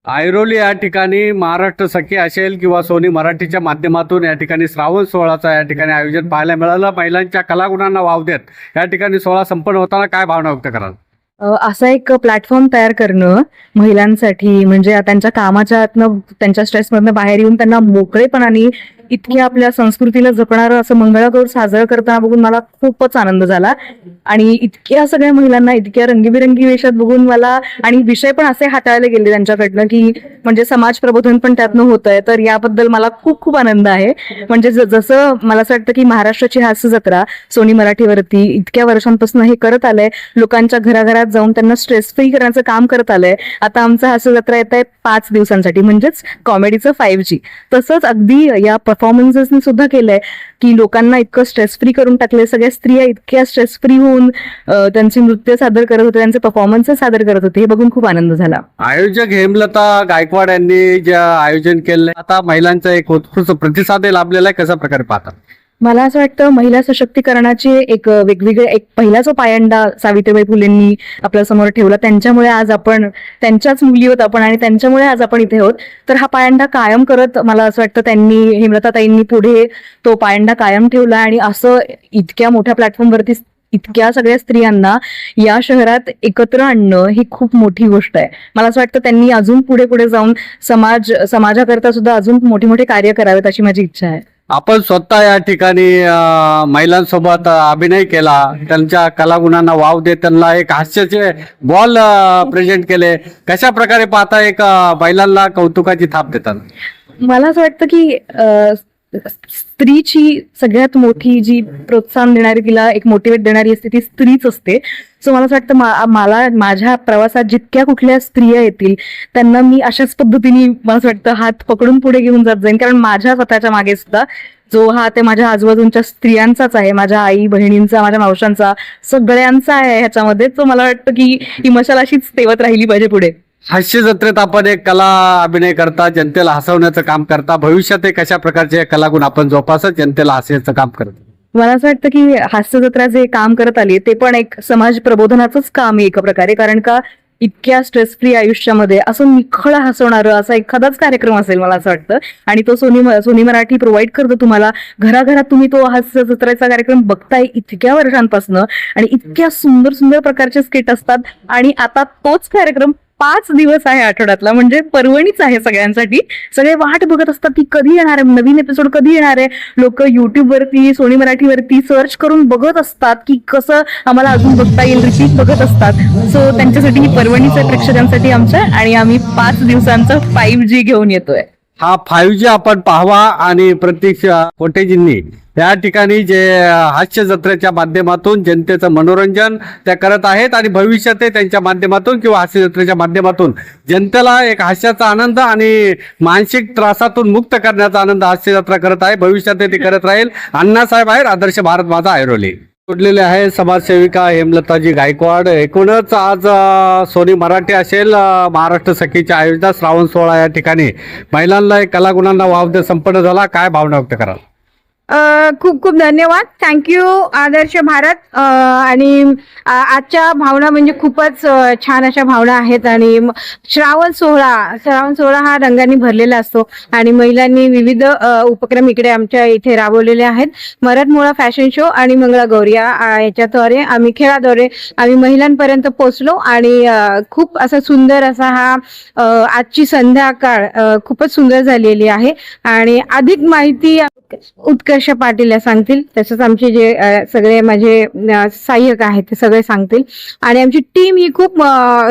ऐरोली या ठिकाणी महाराष्ट्र सखी असेल किंवा सोनी मराठीच्या माध्यमातून या ठिकाणी श्रावण सोहळाचा या ठिकाणी आयोजन पाहायला मिळालं. महिलांच्या कलागुणांना वाव देत या ठिकाणी सोहळा संपन्न होताना काय भावना व्यक्त कराल? असा एक प्लॅटफॉर्म तयार करणं महिलांसाठी, म्हणजे त्यांच्या कामाच्या आतनं, त्यांच्या स्ट्रेसमधनं बाहेर येऊन त्यांना मोकळेपणाने इतक्या आपल्या संस्कृतीला जपणारं असं मंगळागौर साजरं करताना बघून मला खूपच आनंद झाला. आणि इतक्या सगळ्या महिलांना इतक्या रंगीबिरंगी वेशात बघून मला, आणि विषय पण असे हाताळले गेले त्यांच्याकडनं की म्हणजे समाज प्रबोधन पण त्यातनं होत आहे. तर याबद्दल मला खूप खूप आनंद आहे. म्हणजे जसं मला असं वाटतं की महाराष्ट्राची हास्य जत्रा सोनी मराठीवरती इतक्या वर्षांपासून हे करत आलंय, लोकांच्या घराघरात जाऊन त्यांना स्ट्रेस फ्री करण्याचं काम करत आलंय. आता आमचं हास्य जत्रा येत आहे 5 दिवसांसाठी, म्हणजेच कॉमेडीचं 5G. तसंच अगदी या परफॉर्मन्सेसनी सुद्धा केलंय की लोकांना इतकं स्ट्रेस फ्री करून टाकले. सगळ्या स्त्रिया इतक्या स्ट्रेस फ्री होऊन त्यांचे नृत्य सादर करत होते, त्यांचे परफॉर्मन्सेस सादर करत होते. हे बघून खूप आनंद झाला. आयोजक हेमलता गायकवाड यांनी जे आयोजन केलंय, आता महिलांचा एक उत्कृष्ट प्रतिसाद लाभलेला आहे, कशा प्रकारे पाहतात? मला असं वाटतं महिला सशक्तीकरणाचे एक वेगवेगळे, एक पहिला जो पायंडा सावित्रीबाई फुलेंनी आपल्या समोर ठेवला, त्यांच्यामुळे आज आपण, त्यांच्याच मुली होत आपण आणि त्यांच्यामुळे आज आपण इथे आहोत. तर हा पायंडा कायम करत मला असं वाटतं त्यांनी, हेमलताताईंनी पुढे तो पायंडा कायम ठेवला. आणि असं इतक्या मोठ्या प्लॅटफॉर्मवरती इतक्या सगळ्या स्त्रियांना या शहरात एकत्र आणणं ही खूप मोठी गोष्ट आहे. मला असं वाटतं त्यांनी अजून पुढे पुढे जाऊन समाजाकरता सुद्धा अजून मोठे मोठे कार्य करावेत अशी माझी इच्छा आहे. आपण स्वतः या ठिकाणी महिलांसोबत अभिनय केला, त्यांच्या कलागुणांना वाव देत त्यांना एक हास्याचे बॉल प्रेझेंट केले. कशा प्रकारे पाहता एक महिलांना कौतुकाची थाप देतात? मला असं वाटतं की स्त्रीची सगळ्यात मोठी जी प्रोत्साहन देणारी, तिला एक मोटिवेट देणारी असते, ती स्त्रीच असते. सो मला असं वाटतं मला माझ्या प्रवासात जितक्या कुठल्या स्त्रिया येतील त्यांना मी अशाच पद्धतीने, मला असं वाटतं, हात पकडून पुढे घेऊन जात जाईन. कारण माझ्या स्वतःच्या मागे सुद्धा जो हात आहे माझ्या आजूबाजूंच्या स्त्रियांचाच आहे, माझ्या आई बहिणींचा, माझ्या मावशांचा, सगळ्यांचा आहे ह्याच्यामध्ये. सो मला वाटतं की ही मशाल अशीच तेवत राहिली पाहिजे पुढे. हास्य जत्रेत आपण एक कला अभिनय करता, जनतेला हसवण्याचं काम करता. भविष्यात एक कशा प्रकारचे कलागुण आपण जोपासत जनतेला हसण्याचं काम करतो? मला असं वाटतं की हास्य जत्रा जे काम करत आली ते पण एक समाज प्रबोधनाचंच काम आहे एका प्रकारे. कारण का इतक्या स्ट्रेस फ्री आयुष्यामध्ये असं निखळ हसवणारं असा एखादाच कार्यक्रम असेल मला असं वाटतं. आणि तो सोनी मराठी प्रोव्हाइड करतो तुम्हाला. घराघरात तुम्ही तो हास्य जत्रेचा कार्यक्रम बघताय इतक्या वर्षांपासून, आणि इतक्या सुंदर सुंदर प्रकारचे स्किट असतात. आणि आता तोच कार्यक्रम 5 दिवस आहे आठवड्यातला, म्हणजे पर्वणीच आहे सगळ्यांसाठी. सगळे वाट बघत असतात की कधी येणार आहे नवीन एपिसोड, कधी येणार आहे. लोक युट्यूब वरती, सोनी मराठीवरती सर्च करून बघत असतात की कसं आम्हाला अजून बघता येईल, रिपीट बघत असतात. सो त्यांच्यासाठी ही पर्वणीच आहे प्रेक्षकांसाठी आमच्या, आणि आम्ही 5 दिवसांचं 5G घेऊन येतोय. हा 5G आपण पाहावा. आणि प्रतीक्षा कोटेजींनी या ठिकाणी जे हास्य जत्रेच्या माध्यमातून जनतेचं मनोरंजन त्या करत आहेत, आणि भविष्यात ते त्यांच्या माध्यमातून किंवा हास्य जत्रेच्या माध्यमातून जनतेला एक हास्याचा आनंद आणि मानसिक त्रासातून मुक्त करण्याचा आनंद हास्य जत्रा करत आहे. भविष्यात ते करत राहील. अण्णासाहेब आहेर, आदर्श भारत माझा, ऐरोली. जोडलेले आहे समाजसेविका हेमलताजी गायकवाड. एकूणच आज सोनी मराठी असेल, महाराष्ट्र सखीच्या आयोजित श्रावण सोहळा या ठिकाणी महिलांना एक कलागुणांना वाव देत संपन्न झाला. काय भावना व्यक्त कराल? खूप खूप धन्यवाद. थँक्यू आदर्श भारत. आणि आजच्या भावना म्हणजे खूपच छान अशा भावना आहेत. आणि श्रावण सोहळा हा रंगांनी भरलेला असतो, आणि महिलांनी विविध उपक्रम इकडे आमच्या इथे राबवलेले आहेत. मराठमोळा फॅशन शो आणि मंगळागौर याच्याद्वारे आम्ही, खेळाद्वारे आम्ही महिलांपर्यंत पोहोचलो. आणि खूप असा सुंदर असा हा आजची संध्याकाळ खूपच सुंदर झालेली आहे. आणि अधिक माहिती उत्कर्ष पाटील सांगतील, तसंच आमचे जे सगळे माझे सहाय्यक आहेत ते सगळे सांगतील. आणि आमची टीम ही खूप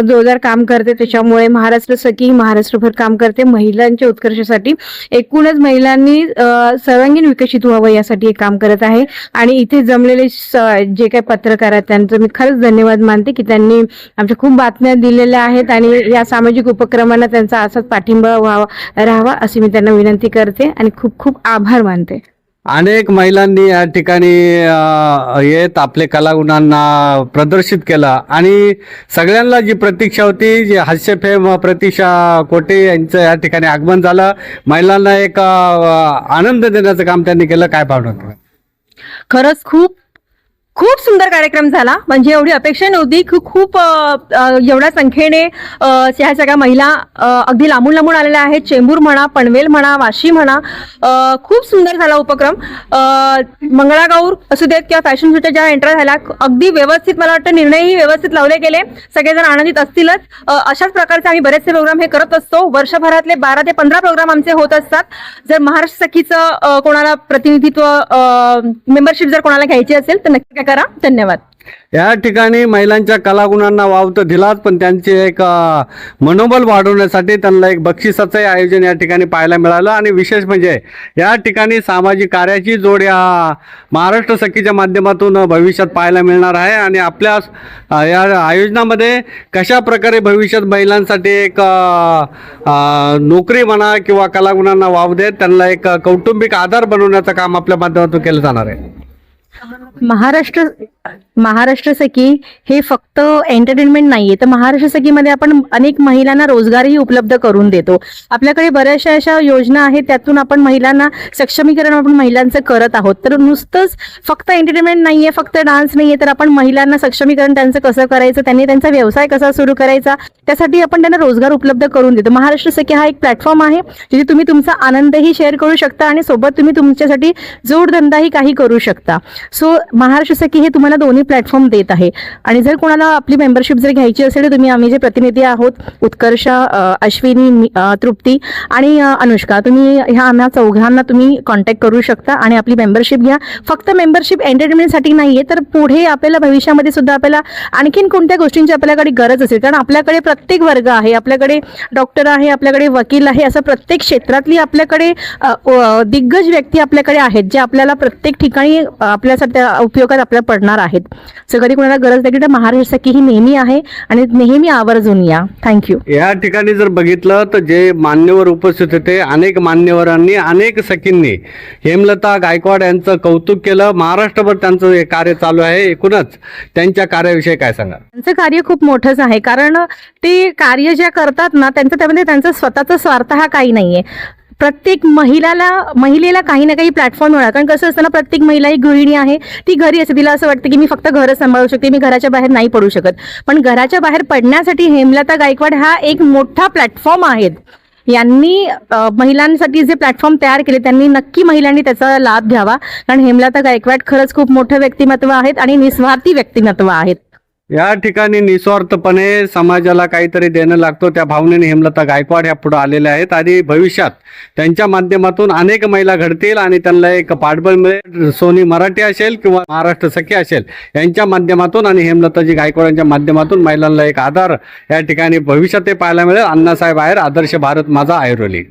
जोरदार काम करते, त्याच्यामुळे महाराष्ट्र सखी महाराष्ट्रभर काम करते महिलांच्या उत्कर्षासाठी. एकूणच महिलांनी सर्वांगीण विकसित व्हावं यासाठी हे काम करत आहे. आणि इथे जमलेले जे काही पत्रकार आहेत त्यांचं मी खरंच धन्यवाद मानते की त्यांनी आमच्या खूप बातम्या दिलेल्या आहेत, आणि या सामाजिक उपक्रमांना त्यांचा असाच पाठिंबा राहावा अशी मी त्यांना विनंती करते, आणि खूप खूप आभार मानते. अनेक महिलांनी या ठिकाणी येत आपले कलागुणांना प्रदर्शित केलं, आणि सगळ्यांना जी प्रतीक्षा होती, जी हास्यफेम प्रतीक्षा कोटे यांचं या ठिकाणी आगमन झालं. महिलांना एक आनंद देण्याचं काम त्यांनी केलं. काय भावना? खरंच खूप खूप सुंदर कार्यक्रम झाला. म्हणजे एवढी अपेक्षा नव्हती की खूप एवढ्या संख्येने ह्या सगळ्या महिला अगदी लांबून लांबून आलेल्या आहेत. चेंबूर म्हणा, पनवेल म्हणा, वाशी म्हणा, खूप सुंदर झाला उपक्रम. मंगळागौर असू देत किंवा फॅशन शोच्या ज्या एंट्री झाल्या, अगदी व्यवस्थित, मला वाटतं निर्णयही व्यवस्थित लावले गेले. सगळेजण आनंदित असतीलच. अशाच प्रकारचे आम्ही बरेचसे प्रोग्राम हे करत असतो. वर्षभरातले 12 ते 15 प्रोग्राम आमचे होत असतात. जर महाराष्ट्र सखीचं कोणाला प्रतिनिधित्व मेंबरशिप जर कोणाला घ्यायची असेल तर नक्की करा. धन्यवाद. या ठिकाणी महिलांच्या कलागुणांना वाव तर दिलाच, पण त्यांचे एक मनोबल वाढवण्यासाठी त्यांना एक बक्षिसाचंही आयोजन या ठिकाणी पाहायला मिळालं. आणि विशेष म्हणजे या ठिकाणी सामाजिक कार्याची जोड या महाराष्ट्र सखीच्या माध्यमातून भविष्यात पाहायला मिळणार आहे. आणि आपल्या या आयोजनामध्ये कशा प्रकारे भविष्यात महिलांसाठी एक नोकरी म्हणा किंवा कलागुणांना वाव देत त्यांना एक कौटुंबिक आधार बनवण्याचं काम आपल्या माध्यमातून केलं जाणार आहे. महाराष्ट्र सखी हे फक्त एंटरटेनमेंट नाहीये, तर महाराष्ट्र सखीमध्ये आपण अनेक महिलांना रोजगारही उपलब्ध करून देतो. आपल्याकडे बऱ्याचशा अशा योजना आहेत, त्यातून आपण महिलांना सक्षमीकरण आपण महिलांचं करत आहोत. तर नुसतंच फक्त एंटरटेनमेंट नाहीये, फक्त डान्स नाहीये, तर आपण महिलांना सक्षमीकरण त्यांचं कसं करायचं, त्यांनी त्यांचा व्यवसाय कसा सुरू करायचा, त्यासाठी आपण त्यांना रोजगार उपलब्ध करून देतो. महाराष्ट्र सखी हा एक प्लॅटफॉर्म आहे जिथे तुम्ही तुमचा आनंदही शेअर करू शकता आणि सोबत तुम्ही तुमच्यासाठी जोडधंदाही काही करू शकता. सो महाराष्ट्र सखी हे तुम्हाला दोन्ही प्लॅटफॉर्म देत आहे. आणि जर कोणाला आपली मेंबरशिप जर घ्यायची असेल तर तुम्ही, आम्ही जे प्रतिनिधी आहोत, उत्कर्षा, अश्विनी, तृप्ती आणि अनुष्का, तुम्ही ह्या आम्हा चौघांना तुम्ही कॉन्टॅक्ट करू शकता आणि आपली मेंबरशिप घ्या. फक्त मेंबरशिप एंटरटेनमेंटसाठी नाहीये, तर पुढे आपल्याला भविष्यामध्ये सुद्धा आपल्याला आणखीन कोणत्या गोष्टींची आपल्याकडे गरज असेल, कारण आपल्याकडे प्रत्येक वर्ग आहे, आपल्याकडे डॉक्टर आहे, आपल्याकडे वकील आहे, असं प्रत्येक क्षेत्रातली आपल्याकडे दिग्गज व्यक्ती आपल्याकडे आहेत, जे आपल्याला प्रत्येक ठिकाणी आपल्यासाठी उपयोगात आपल्याला पडणार आहेत. सो कधी कोणाला गरज लागली तर महाराष्ट्र सखी ही नेहमी आहे आणि नेहमी आवर्जून या. थँक्यू. या ठिकाणी जर बघितलं तर जे मान्यवर उपस्थित होते, अनेक मान्यवरांनी, अनेक सखींनी हेमलता गायकवाड यांचं कौतुक केलं. महाराष्ट्रभर त्यांचं हे कार्य चालू आहे. एकूणच त्यांच्या कार्याविषयी काय सांगा? त्यांचं कार्य खूप मोठंच आहे, कारण ते कार्य ज्या करतात ना, त्यांचं त्यामध्ये त्यांचा स्वतःचा स्वार्थ हा काही नाहीये. प्रत्येक महिलेला काही ना काही प्लॅटफॉर्म मिळाला. कारण कसं असतं ना, प्रत्येक महिला ही गृहिणी आहे, ती घरी असते, तिला असं वाटतं की मी फक्त घरच सांभाळू शकते, मी घराच्या बाहेर नाही पडू शकत. पण घराच्या बाहेर पडण्यासाठी हेमलता गायकवाड हा एक मोठा प्लॅटफॉर्म आहे. यांनी महिलांसाठी जे प्लॅटफॉर्म तयार केले, त्यांनी नक्की महिलांनी त्याचा लाभ घ्यावा. कारण हेमलता गायकवाड खरंच खूप मोठं व्यक्तिमत्व आहेत आणि निस्वार्थी व्यक्तिमत्व आहेत. या ठिकाणी निस्वार्थपणे समाजाला काहीतरी देणं लागतो, त्या भावनेने हेमलता गायकवाड ह्या पुढे आलेल्या आहेत. आणि भविष्यात त्यांच्या माध्यमातून अनेक महिला घडतील आणि त्यांना एक पाठबळ मिळेल. सोनी मराठी असेल किंवा महाराष्ट्र सखी असेल, यांच्या माध्यमातून आणि हेमलताजी गायकवाडांच्या माध्यमातून महिलांना एक आधार या ठिकाणी भविष्यात पाहायला मिळेल. अण्णासाहेब आहेर, आदर्श भारत माझा, ऐरोली.